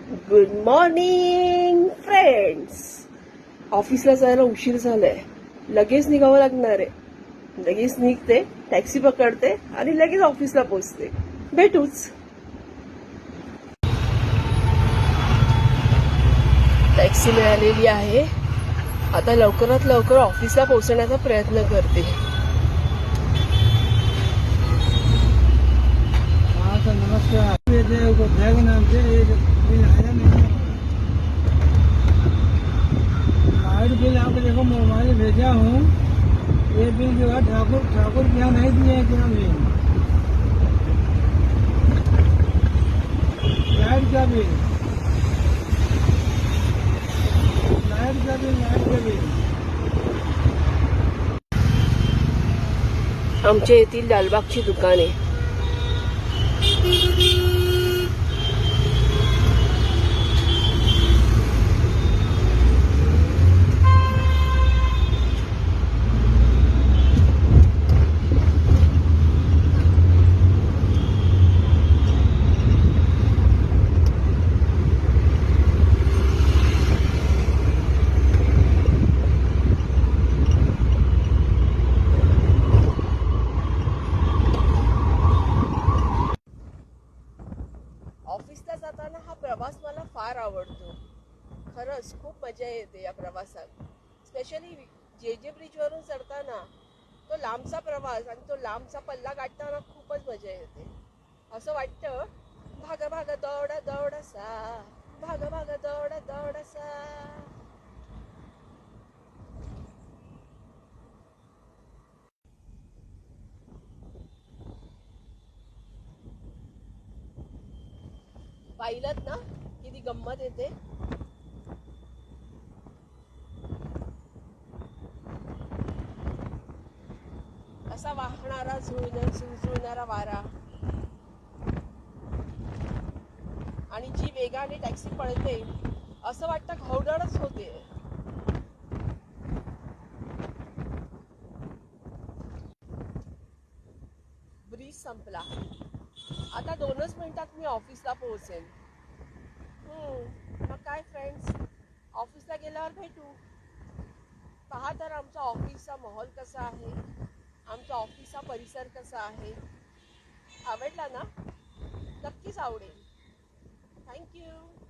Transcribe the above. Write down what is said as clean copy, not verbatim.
Good morning friends. ऑफिसला जायला उशीर झालाय. लगेच निघावं लागणार आहे. लगेच निघते, टॅक्सी पकडते आणि लगेच ऑफिसला पोहोचते. भेटूच. टॅक्सी मिळालेली आहे. आता लवकरात लवकर ऑफिसला पोहोचण्याचा प्रयत्न करते. नमस्कार. बैग नाम से बिल आया नहीं है। लाइट बिल आपको देखो मोबाइल भेजा हूँ। ये बिल जो है ठाकुर ठाकुर क्या नहीं दिए हैं क्या बिल? लाइट का बिल, लाइट का बिल, लाइट का बिल। आमच्या येथील लालबागची दुकाने. ऑफिसला जाताना हा प्रवास मला फार आवडतो. खरंच खूप मजा येते या प्रवासात. स्पेशली जे ब्रिजवरून चढताना तो लांबचा प्रवास आणि तो लांबचा पल्ला गाठताना खूपच मजा येते. असं वाटतं भाग भाग दौड दौडसा, भाग भाग दौड दौडसा. पाहिलं ना किती गंमत येते. असा वाहणारा झुळझुळणारा वारा आणि जी वेगाने टॅक्सी पळते असं वाटतं घवडणच होते. ब्रिज संपला. आता 2च मिनिटात मी ऑफिसला पोहोचेन. मग काय फ्रेंड्स, ऑफिसला गेल्यावर भेटू. पहा तर आमच्या ऑफिसचा माहोल कसा आहे, आमच्या ऑफिसचा परिसर कसा आहे. आवडला ना? नक्कीच आवडेल. थँक्यू.